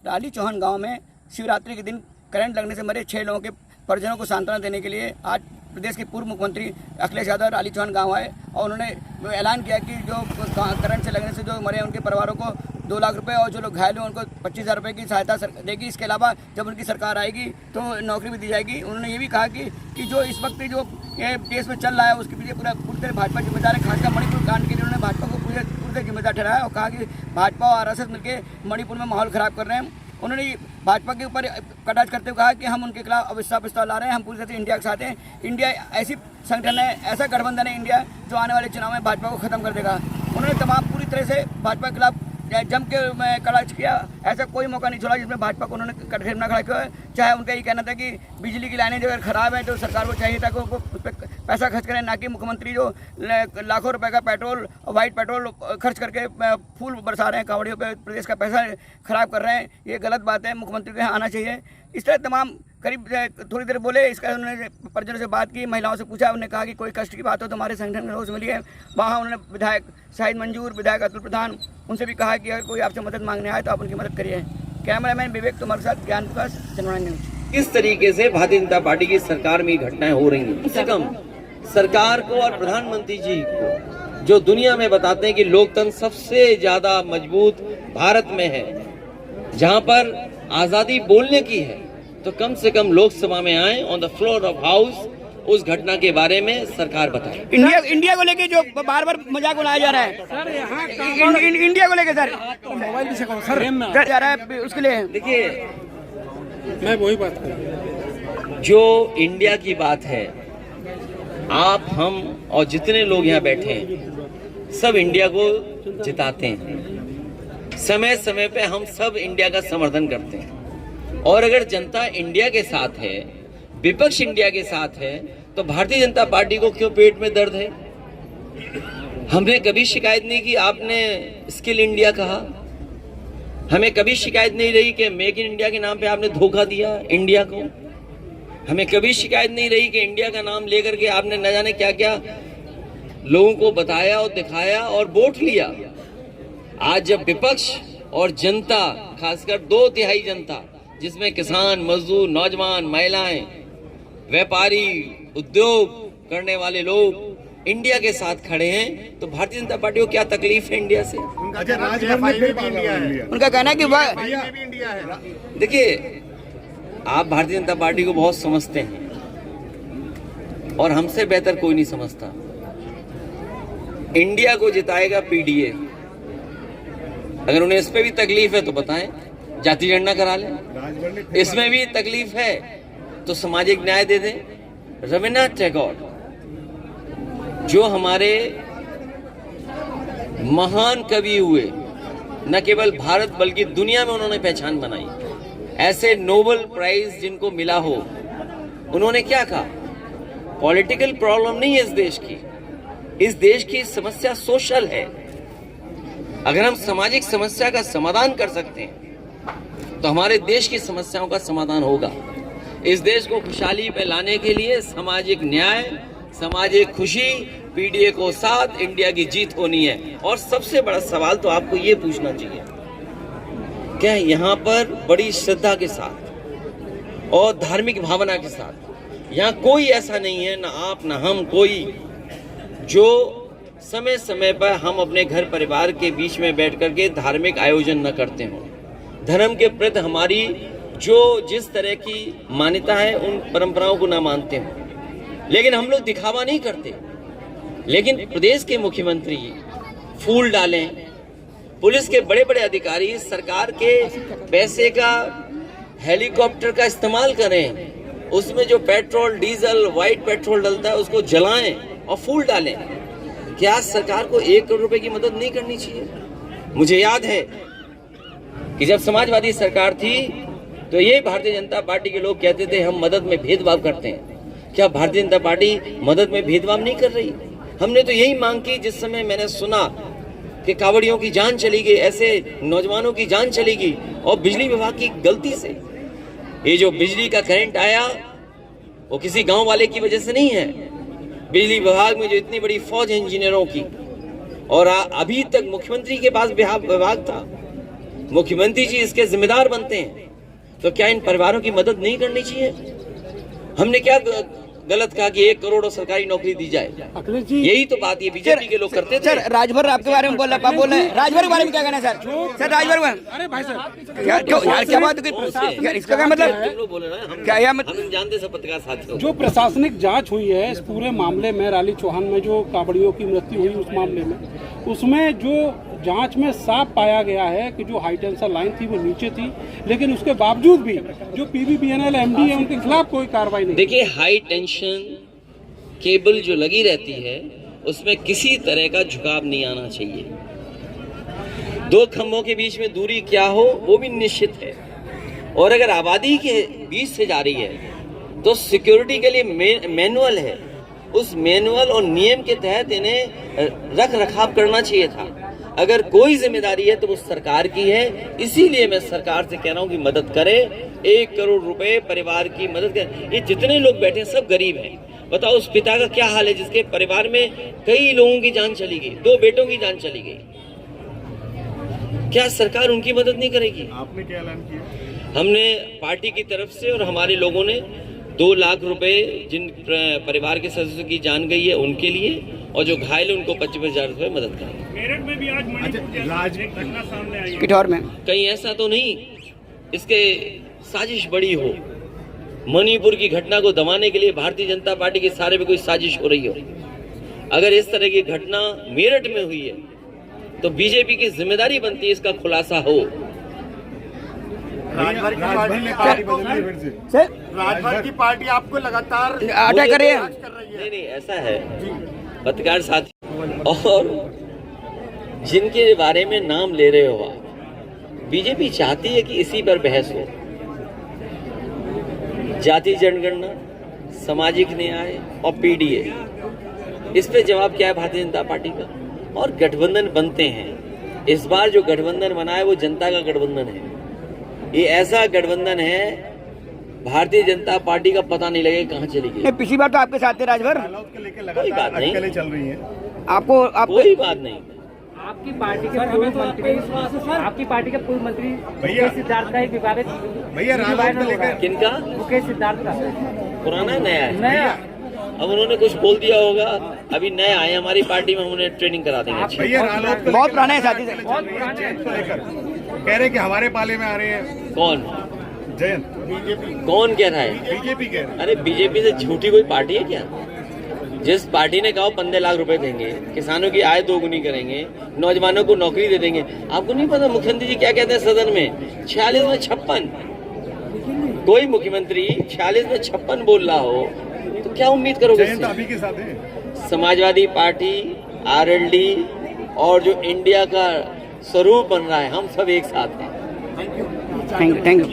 Rally Chauhan गांव में शिवरात्रि के दिन करंट लगने से मरे 6 लोगों के परिजनों को सांत्वना देने के लिए आज प्रदेश के पूर्व मुख्यमंत्री अखिलेश यादव राली चौहान गांव आए और उन्होंने ऐलान किया कि जो करंट से लगने से जो मरे उनके परिवारों को 2 लाख रुपए और जो लोग घायल हुए उनको 25,000 रुपये की सहायता देगी। इसके अलावा जब उनकी सरकार आएगी तो नौकरी भी दी जाएगी। उन्होंने ये भी कहा कि जो इस वक्त जो ये देश में चल रहा है उसके पीछे पूरी तरह भाजपा जिम्मेदार है। खासकर मणिपुर कांड के लिए उन्होंने भाजपा को पूरी तरह जिम्मेदार ठहराया और कहा कि भाजपा और RSS मिलकर मणिपुर में माहौल ख़राब कर रहे हैं। उन्होंने भाजपा के ऊपर कटाक्ष करते हुए कहा कि हम उनके खिलाफ अविश्वास प्रस्ताव ला रहे हैं। हम पूरी तरह से इंडिया के साथ हैं। इंडिया ऐसी संगठन है, ऐसा गठबंधन है इंडिया जो आने वाले चुनाव में भाजपा को खत्म कर देगा। उन्होंने तमाम पूरी तरह से भाजपा के खिलाफ जम के कटाक्ष किया। ऐसा कोई मौका नहीं छोड़ा जिसमें भाजपा को उन्होंने कटघरे में खड़ा किया। चाहे उनका ये कहना था कि बिजली की लाइनें जो अगर खराब है तो सरकार को चाहिए था कि उनको उस पर पैसा खर्च करें, ना कि मुख्यमंत्री जो लाखों रुपए का पेट्रोल और वाइट पेट्रोल खर्च करके फूल बरसा रहे हैं कांवड़ियों पे, प्रदेश का पैसा खराब कर रहे हैं। ये गलत बात है, मुख्यमंत्री को यहाँ आना चाहिए। इस तरह तमाम करीब थोड़ी देर बोले। इसका उन्होंने परिजनों से बात की, महिलाओं से पूछा। उन्होंने कहा कि कोई कष्ट की बात हो तो हमारे संगठन में रोज मिली है। वहाँ उन्होंने विधायक शाहिद मंजूर, विधायक अतुल प्रधान, उनसे भी कहा कि अगर कोई आपसे मदद मांगने आए तो आप उनकी मदद करिए। कैमरामैन विवेक तुम्हारे साथ ज्ञान प्रकाश, जनवाणी न्यूज। इस तरीके से भारतीय जनता पार्टी की सरकार में घटनाएं हो रही हैं। कम से कम सरकार को और प्रधानमंत्री जी को जो दुनिया में बताते हैं कि लोकतंत्र सबसे ज्यादा मजबूत भारत में है, जहां पर आजादी बोलने की है, तो कम से कम लोकसभा में आए, on the floor of house उस घटना के बारे में सरकार बताए। इंडिया को लेके जो बार बार मजाक उड़ाया जा रहा है सर, यहाँ इंडिया को लेके सर मोबाइल भी सर जा रहा है उसके लिए। देखिए, मैं वही बात कर, जो इंडिया की बात है, आप, हम और जितने लोग यहाँ बैठे हैं सब इंडिया को जिताते हैं। समय समय पे हम सब इंडिया का समर्थन करते हैं। और अगर जनता इंडिया के साथ है, विपक्ष इंडिया के साथ है, तो भारतीय जनता पार्टी को क्यों पेट में दर्द है? हमने कभी शिकायत नहीं की आपने स्किल इंडिया कहा, हमें कभी शिकायत नहीं रही कि मेक इन इंडिया के नाम पे आपने धोखा दिया इंडिया को, हमें कभी शिकायत नहीं रही कि इंडिया का नाम लेकर के आपने न जाने क्या क्या लोगों को बताया और दिखाया और वोट लिया। आज जब विपक्ष और जनता, खासकर 2/3 जनता जिसमें किसान, मजदूर, नौजवान, महिलाएं, व्यापारी, उद्योग करने वाले लोग इंडिया के साथ खड़े हैं, तो भारतीय जनता पार्टी को क्या तकलीफ है इंडिया से? उनका कहना है कि वह देखिए, आप भारतीय जनता पार्टी को बहुत समझते हैं और हमसे बेहतर कोई नहीं समझता। इंडिया को जिताएगा PDA। अगर उन्हें इस पे भी तकलीफ है तो बताएं, जाति गणना करा लें। इसमें भी तकलीफ है तो सामाजिक न्याय दे दें। रविन्द्रनाथ टैगोर जो हमारे महान कवि हुए, न केवल भारत बल्कि दुनिया में उन्होंने पहचान बनाई, ऐसे नोबेल प्राइज जिनको मिला हो, उन्होंने क्या कहा? पॉलिटिकल प्रॉब्लम नहीं है इस देश की समस्या सोशल है। अगर हम सामाजिक समस्या का समाधान कर सकते हैं तो हमारे देश की समस्याओं का समाधान होगा। इस देश को खुशहाली पे लाने के लिए सामाजिक न्याय, सामाजिक खुशी, PDA को साथ इंडिया की जीत होनी है। और सबसे बड़ा सवाल तो आपको ये पूछना चाहिए, क्या यहाँ पर बड़ी श्रद्धा के साथ और धार्मिक भावना के साथ, यहाँ कोई ऐसा नहीं है, ना आप ना हम, कोई जो समय समय पर हम अपने घर परिवार के बीच में बैठ करके धार्मिक आयोजन न करते हों। धर्म के प्रति हमारी जो जिस तरह की मान्यता है उन परंपराओं को ना मानते हो, लेकिन हम लोग दिखावा नहीं करते। लेकिन प्रदेश के मुख्यमंत्री फूल डालें, पुलिस के बड़े बड़े अधिकारी सरकार के पैसे का हेलीकॉप्टर का इस्तेमाल करें, उसमें जो पेट्रोल, डीजल, व्हाइट पेट्रोल डलता है उसको जलाएं और फूल डालें। क्या सरकार को 1 करोड़ रुपए की मदद नहीं करनी चाहिए? मुझे याद है कि जब समाजवादी सरकार थी तो ये भारतीय जनता पार्टी के लोग कहते थे हम मदद में भेदभाव करते हैं। क्या भारतीय जनता पार्टी मदद में भेदभाव नहीं कर रही? हमने तो यही मांग की जिस समय मैंने सुना कि कांवड़ियों की जान चली गई, ऐसे नौजवानों की जान चली गई और बिजली विभाग की गलती से। ये जो बिजली का करंट आया वो किसी गांव वाले की वजह से नहीं है। बिजली विभाग में जो इतनी बड़ी फौज है इंजीनियरों की, और अभी तक मुख्यमंत्री के पास विभाग था, मुख्यमंत्री जी इसके जिम्मेदार बनते हैं, तो क्या इन परिवारों की मदद नहीं करनी चाहिए? हमने क्या गलत कहा कि 1 करोड़ सरकारी नौकरी दी जाए? अखिलेश जी, यही तो बात ये बीजेपी के लोग करते थे। सर राजभर आपके बारे में बोल रहा है, राजभर के बारे में क्या कहना है सर? सर राजभर में अरे भाई साहब, क्या बात है? इसका क्या मतलब तुम लोग बोल रहे हैं, क्या है मतलब? हम जानते सब पत्रकार साथियों। जो प्रशासनिक जांच हुई है इस पूरे मामले में, राली चौहान में जो कांवड़ियों की मृत्यु हुई उस मामले में, उसमें जो जांच में साफ पाया गया है कि जो हाई टेंशन लाइन थी वो नीचे थी, लेकिन उसके बावजूद भी जो पीबीबीएनएल एमडी है उनके खिलाफ कोई कार्रवाई नहीं। देखिए, हाई टेंशन केबल जो लगी रहती है उसमें किसी तरह का झुकाव नहीं आना चाहिए। 2 खंभों के बीच में दूरी क्या हो वो भी निश्चित है, और अगर आबादी के बीच से जा रही है तो सिक्योरिटी के लिए मैनुअल है, उस मैनुअल और नियम के तहत इन्हें रख रखाव करना चाहिए था। अगर कोई जिम्मेदारी है तो वो सरकार की है, इसीलिए मैं सरकार से कह रहा हूँ कि मदद करे। 1 करोड़ रुपए परिवार की मदद करे। ये जितने लोग बैठे हैं सब गरीब हैं। बताओ उस पिता का क्या हाल है जिसके परिवार में कई लोगों की जान चली गई, 2 बेटों की जान चली गई। क्या सरकार उनकी मदद नहीं करेगी? आपने क्या ऐलान किया? हमने पार्टी की तरफ से और हमारे लोगों ने 2 लाख रुपए जिन परिवार के सदस्यों की जान गई है उनके लिए, और जो घायल है उनको 25,000 रुपए मदद करेंगे। मेरठ में भी आज घटना सामने आई है। पिठौर में कहीं ऐसा तो नहीं इसके साजिश बड़ी हो, मणिपुर की घटना को दबाने के लिए भारतीय जनता पार्टी के सारे में कोई साजिश हो रही हो। अगर इस तरह की घटना मेरठ में हुई है तो बीजेपी की जिम्मेदारी बनती है इसका खुलासा हो। राजभर की पार्टी आपको लगातार अटैक कर रही है। नहीं, ऐसा है पत्रकार साथी, और जिनके बारे में नाम ले रहे हो आप, बीजेपी चाहती है कि इसी पर बहस हो। जाति जनगणना, सामाजिक न्याय और पीडीए, इस पे जवाब क्या है भारतीय जनता पार्टी का? और गठबंधन बनते हैं। इस बार जो गठबंधन बना है वो जनता का गठबंधन है। ये ऐसा गठबंधन है भारतीय जनता पार्टी का पता नहीं लगे कहाँ चली गई। पिछली बार तो आपके साथ थे राजभर, कोई बात नहीं, चल रही है। आपको कोई बात नहीं। आपकी पार्टी के पूर्व मंत्री मुकेश सिद्धार्थ का एक विवादित वायरल हो रहा है। किनका? मुकेश सिद्धार्थ का। पुराना है नया है? नया। अब उन्होंने कुछ बोल दिया होगा, अभी नए आए हमारी पार्टी में, उन्हें ट्रेनिंग करा देंगे। भैया बहुत पुराने हैं साथी से। बहुत पुराने हैं। कह रहे कि हमारे पाले में आ रहे हैं। कौन? जयंत कौन कह रहा है? बीजेपी कह रहे हैं। अरे बीजेपी से झूठी कोई पार्टी है क्या? जिस पार्टी ने कहा 15 लाख रुपए देंगे, किसानों की आय 2 गुनी करेंगे, नौजवानों को नौकरी दे देंगे। आपको नहीं पता मुख्यमंत्री जी क्या कहते हैं सदन में? 46 में 56। कोई मुख्यमंत्री 46 में 56 बोल रहा हो तो क्या उम्मीद करोगे? जयंत अभी के साथ है। समाजवादी पार्टी, आरएलडी और जो इंडिया का स्वरूप बन रहा है, हम सब एक साथ हैं। Thank you.